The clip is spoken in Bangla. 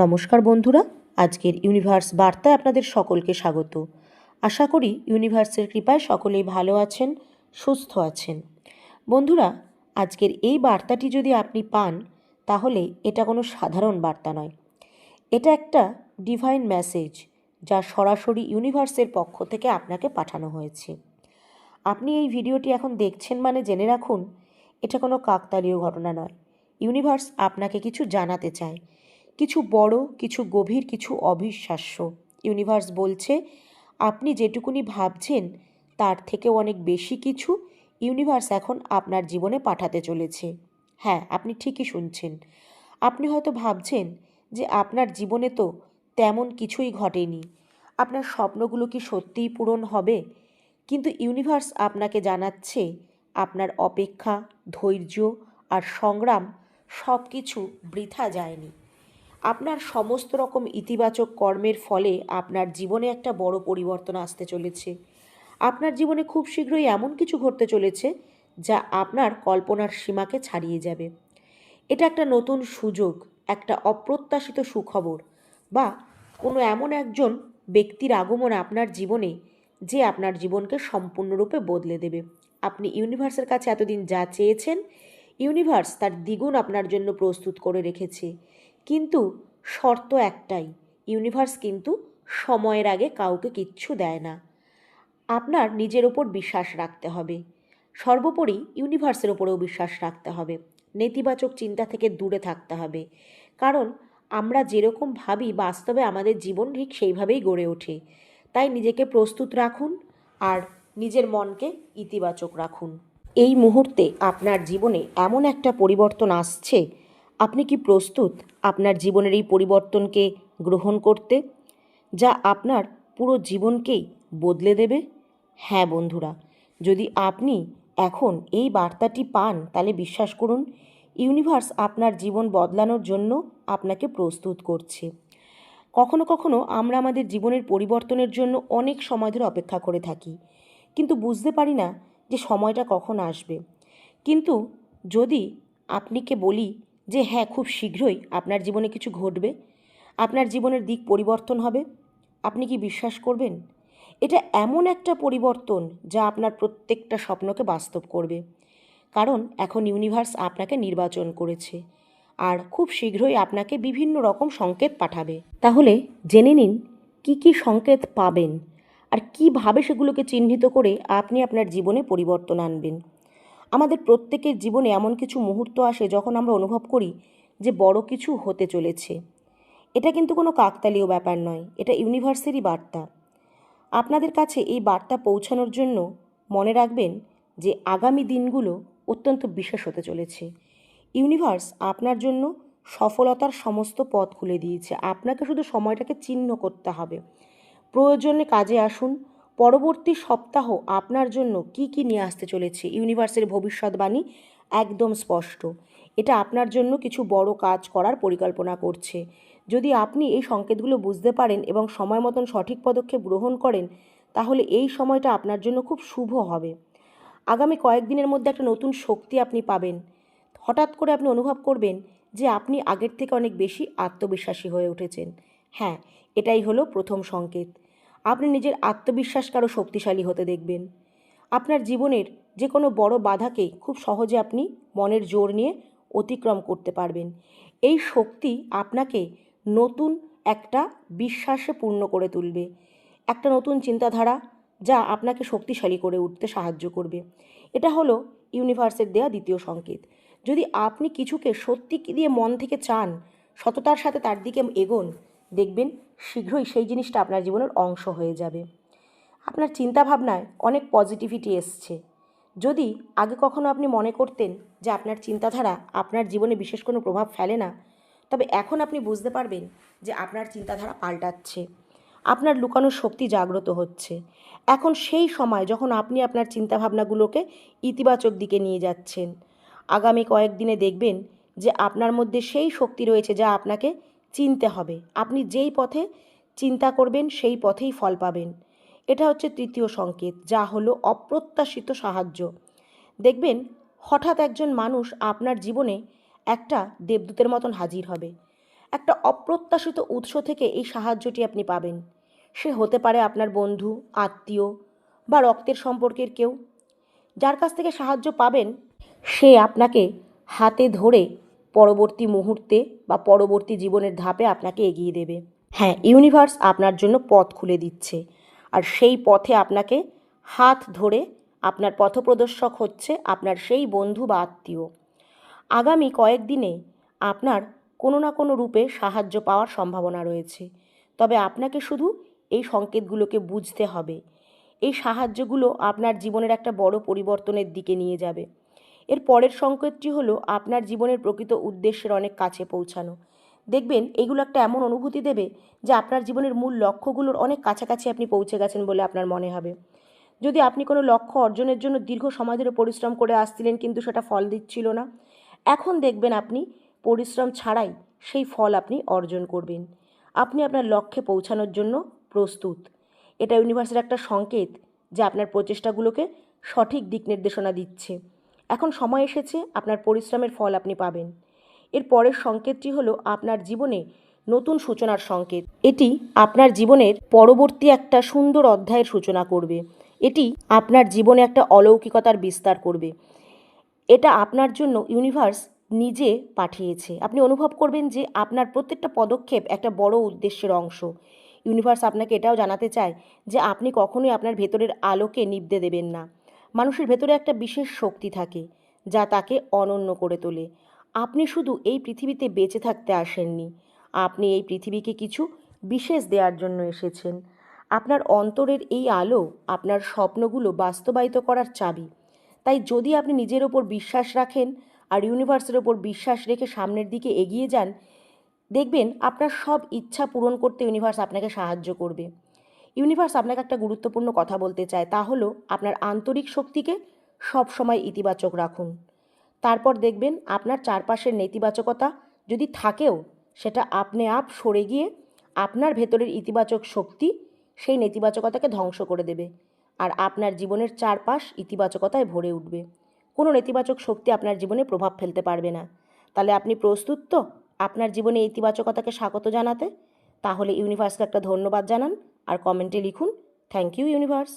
নমস্কার বন্ধুরা, আজকের ইউনিভার্স বার্তায় আপনাদের সকলকে স্বাগত। আশা করি ইউনিভার্সের কৃপায় সকলেই ভালো আছেন, সুস্থ আছেন। বন্ধুরা, আজকের এই বার্তাটি যদি আপনি পান তাহলে এটা কোনো সাধারণ বার্তা নয়। এটা একটা ডিভাইন মেসেজ, যা সরাসরি ইউনিভার্সের পক্ষ থেকে আপনাকে পাঠানো হয়েছে। আপনি এই ভিডিওটি এখন দেখছেন মানে জেনে রাখুন, এটা কোনো কাকতালীয় ঘটনা নয়। ইউনিভার্স আপনাকে কিছু জানাতে চায়, কিছু বড়, কিছু গভীর, কিছু অবিশ্বাস্য। ইউনিভার্স বলছে আপনি যেটুকুনি ভাবছেন তার থেকেও অনেক বেশি কিছু ইউনিভার্স এখন আপনার জীবনে পাঠাতে চলেছে। হ্যাঁ, আপনি ঠিকই শুনছেন। আপনি হয়তো ভাবছেন যে আপনার জীবনে তো তেমন কিছুই ঘটেনি, আপনার স্বপ্নগুলো কি সত্যিই পূরণ হবে? কিন্তু ইউনিভার্স আপনাকে জানাচ্ছে আপনার অপেক্ষা, ধৈর্য আর সংগ্রাম সব কিছু বৃথা যায়নি। আপনার সমস্ত রকম ইতিবাচক কর্মের ফলে আপনার জীবনে একটা বড় পরিবর্তন আসতে চলেছে। আপনার জীবনে খুব শীঘ্রই এমন কিছু ঘটতে চলেছে যা আপনার কল্পনার সীমাকে ছাড়িয়ে যাবে। এটা একটা নতুন সুযোগ, একটা অপ্রত্যাশিত সুখবর, বা কোনো এমন একজন ব্যক্তির আগমন আপনার জীবনে যে আপনার জীবনকে সম্পূর্ণরূপে বদলে দেবে। আপনি ইউনিভার্সের কাছে এতদিন যা চেয়েছেন, ইউনিভার্স তার দ্বিগুণ আপনার জন্য প্রস্তুত করে রেখেছে। কিন্তু শর্ত একটাই, ইউনিভার্স কিন্তু সময়ের আগে কাউকে কিচ্ছু দেয় না। আপনার নিজের ওপর বিশ্বাস রাখতে হবে, সর্বোপরি ইউনিভার্সের ওপরেও বিশ্বাস রাখতে হবে। নেতিবাচক চিন্তা থেকে দূরে থাকতে হবে, কারণ আমরা যেরকম ভাবি বাস্তবে আমাদের জীবন ঠিক সেইভাবেই গড়ে ওঠে। তাই নিজেকে প্রস্তুত রাখুন আর নিজের মনকে ইতিবাচক রাখুন। এই মুহূর্তে আপনার জীবনে এমন একটা পরিবর্তন আসছে, আপনি কি প্রস্তুত আপনার জীবনের এই পরিবর্তনকে গ্রহণ করতে, যা আপনার পুরো জীবনকেই বদলে দেবে? হ্যাঁ বন্ধুরা, যদি আপনি এখন এই বার্তাটি পান তাহলে বিশ্বাস করুন, ইউনিভার্স আপনার জীবন বদলানোর জন্য আপনাকে প্রস্তুত করছে। কখনো কখনো আমরা আমাদের জীবনের পরিবর্তনের জন্য অনেক সময় ধরে অপেক্ষা করে থাকি, কিন্তু বুঝতে পারি না যে সময়টা কখন আসবে। কিন্তু যদি আপনিকে বলি যে হ্যাঁ, খুব শীঘ্রই আপনার জীবনে কিছু ঘটবে, আপনার জীবনের দিক পরিবর্তন হবে, আপনি কি বিশ্বাস করবেন? এটা এমন একটা পরিবর্তন যা আপনার প্রত্যেকটা স্বপ্নকে বাস্তব করবে, কারণ এখন ইউনিভার্স আপনাকে নির্বাচন করেছে আর খুব শীঘ্রই আপনাকে বিভিন্ন রকম সংকেত পাঠাবে। তাহলে জেনে নিন কি কি সংকেত পাবেন আর কিভাবে সেগুলোকে চিহ্নিত করে আপনি আপনার জীবনে পরিবর্তন আনবেন। আমাদের প্রত্যেকের জীবনে এমন কিছু মুহূর্ত আসে যখন আমরা অনুভব করি যে বড় কিছু হতে চলেছে। এটা কিন্তু কোনো কাকতালীয় ব্যাপার নয়, এটা ইউনিভার্সেরই বার্তা। আপনাদের কাছে এই বার্তা পৌঁছানোর জন্য মনে রাখবেন যে আগামী দিনগুলো অত্যন্ত বিশেষ হতে চলেছে। ইউনিভার্স আপনার জন্য সফলতার সমস্ত পথ খুলে দিয়েছে, আপনাকে শুধু সময়টাকে চিহ্ন করতে হবে। প্রয়োজনে কাজে আসুন। পরবর্তী সপ্তাহ আপনার জন্য কি কি নিয়ে আসতে চলেছে, ইউনিভার্সের ভবিষ্যৎবাণী একদম স্পষ্ট। এটা আপনার জন্য কিছু বড় কাজ করার পরিকল্পনা করছে। যদি আপনি এই সংকেতগুলো বুঝতে পারেন এবং সময় মতন সঠিক পদক্ষেপ গ্রহণ করেন, তাহলে এই সময়টা আপনার জন্য খুব শুভ হবে। আগামী কয়েকদিনের মধ্যে একটা নতুন শক্তি আপনি পাবেন। হঠাৎ করে আপনি অনুভব করবেন যে আপনি আগের থেকে অনেক বেশি আত্মবিশ্বাসী হয়ে উঠেছেন। হ্যাঁ, এটাই হলো প্রথম সংকেত। আপনি নিজের আত্মবিশ্বাসকে আরও শক্তিশালী হতে দেখবেন। আপনার জীবনের যে কোনো বড় বাধাকে খুব সহজে আপনি মনের জোর নিয়ে অতিক্রম করতে পারবেন। এই শক্তি আপনাকে নতুন একটা বিশ্বাসে পূর্ণ করে তুলবে, একটা নতুন চিন্তাধারা যা আপনাকে শক্তিশালী করে উঠতে সাহায্য করবে। এটা হলো ইউনিভার্সের দেয়া দ্বিতীয় সংকেত। যদি আপনি কিছুকে সত্যি দিয়ে মন থেকে চান, সততার সাথে তার দিকে এগোন, দেখবেন শীঘ্রই সেই জিনিসটা আপনার জীবনের অংশ হয়ে যাবে। আপনার চিন্তাভাবনায় অনেক পজিটিভিটি এসছে। যদি আগে কখনো আপনি মনে করতেন যে আপনার চিন্তাধারা আপনার জীবনে বিশেষ কোনো প্রভাব ফেলে না, তবে এখন আপনি বুঝতে পারবেন যে আপনার চিন্তাধারা পাল্টাচ্ছে, আপনার লুকানো শক্তি জাগ্রত হচ্ছে। এখন সেই সময় যখন আপনি আপনার চিন্তাভাবনাগুলোকে ইতিবাচক দিকে নিয়ে যাচ্ছেন। আগামী কয়েকদিনে দেখবেন যে আপনার মধ্যে সেই শক্তি রয়েছে যা আপনাকে চিনতে হবে। আপনি যেই পথে চিন্তা করবেন সেই পথেই ফল পাবেন। এটা হচ্ছে তৃতীয় সংকেত, যা হলো অপ্রত্যাশিত সাহায্য। দেখবেন হঠাৎ একজন মানুষ আপনার জীবনে একটা দেবদূতের মতন হাজির হবে। একটা অপ্রত্যাশিত উৎস থেকে এই সাহায্যটি আপনি পাবেন। সে হতে পারে আপনার বন্ধু, আত্মীয় বা রক্তের সম্পর্কের কেউ। যার কাছ থেকে সাহায্য পাবেন সে আপনাকে হাতে ধরে পরবর্তী মুহূর্তে বা পরবর্তী জীবনের ধাপে আপনাকে এগিয়ে দেবে। হ্যাঁ, ইউনিভার্স আপনার জন্য পথ খুলে দিচ্ছে, আর সেই পথে আপনাকে হাত ধরে আপনার পথপ্রদর্শক হচ্ছে আপনার সেই বন্ধু বা আত্মীয়। আগামী কয়েকদিনে আপনার কোনো না কোনো রূপে সাহায্য পাওয়ার সম্ভাবনা রয়েছে, তবে আপনাকে শুধু এই সংকেতগুলোকে বুঝতে হবে। এই সাহায্যগুলো আপনার জীবনের একটা বড় পরিবর্তনের দিকে নিয়ে যাবে। এর পরের সংকেতটি হলো আপনার জীবনের প্রকৃত উদ্দেশ্যের অনেক কাছে পৌঁছানো। দেখবেন এগুলো একটা এমন অনুভূতি দেবে যে আপনার জীবনের মূল লক্ষ্যগুলোর অনেক কাছাকাছি আপনি পৌঁছে গেছেন বলে আপনার মনে হবে। যদি আপনি কোনো লক্ষ্য অর্জনের জন্য দীর্ঘ সময় ধরে পরিশ্রম করে আসছিলেন কিন্তু সেটা ফল দিচ্ছিল না, এখন দেখবেন আপনি পরিশ্রম ছাড়াই সেই ফল আপনি অর্জন করবেন। আপনি আপনার লক্ষ্যে পৌঁছানোর জন্য প্রস্তুত। এটা ইউনিভার্সের একটা সংকেত যে আপনার প্রচেষ্টাগুলোকে সঠিক দিক নির্দেশনা দিচ্ছে। এখন সময় এসেছে, আপনার পরিশ্রমের ফল আপনি পাবেন। এর পরের সংকেতটি হলো আপনার জীবনে নতুন সূচনার সংকেত। এটি আপনার জীবনের পরবর্তী একটা সুন্দর অধ্যায়ের সূচনা করবে। এটি আপনার জীবনে একটা অলৌকিকতার বিস্তার করবে। এটা আপনার জন্য ইউনিভার্স নিজে পাঠিয়েছে। আপনি অনুভব করবেন যে আপনার প্রত্যেকটা পদক্ষেপ একটা বড় উদ্দেশ্যের অংশ। ইউনিভার্স আপনাকে এটাও জানাতে চায় যে আপনি কখনোই আপনার ভেতরের আলোকে নিভতে দেবেন না। মানুষের ভেতরে একটা বিশেষ শক্তি থাকে যা তাকে অনন্য করে তোলে। আপনি শুধু এই পৃথিবীতে বেঁচে থাকতে আসেননি, আপনি এই পৃথিবীকে কিছু বিশেষ দেওয়ার জন্য এসেছেন। আপনার অন্তরের এই আলো আপনার স্বপ্নগুলো বাস্তবায়িত করার চাবি। তাই যদি আপনি নিজের ওপর বিশ্বাস রাখেন আর ইউনিভার্সের ওপর বিশ্বাস রেখে সামনের দিকে এগিয়ে যান, দেখবেন আপনার সব ইচ্ছা পূরণ করতে ইউনিভার্স আপনাকে সাহায্য করবে। ইউনিভার্স আপনাকে একটা গুরুত্বপূর্ণ কথা বলতে চায়, তা হলো আপনার আন্তরিক শক্তিকে সব সময় ইতিবাচক রাখুন। তারপর দেখবেন আপনার চারপাশের নেতিবাচকতা যদি থাকেও সেটা আপনি আপ সরে গিয়ে আপনার ভেতরের ইতিবাচক শক্তি সেই নেতিবাচকতাকে ধ্বংস করে দেবে, আর আপনার জীবনের চারপাশ ইতিবাচকতায় ভরে উঠবে। কোনো নেতিবাচক শক্তি আপনার জীবনে প্রভাব ফেলতে পারবে না। তাহলে আপনি প্রস্তুত তো আপনার জীবনে ইতিবাচকতাকে স্বাগত জানাতে? তাহলে ইউনিভার্সকে একটা ধন্যবাদ জানান আর কমেন্টে লিখুন, থ্যাংক ইউ ইউনিভার্স।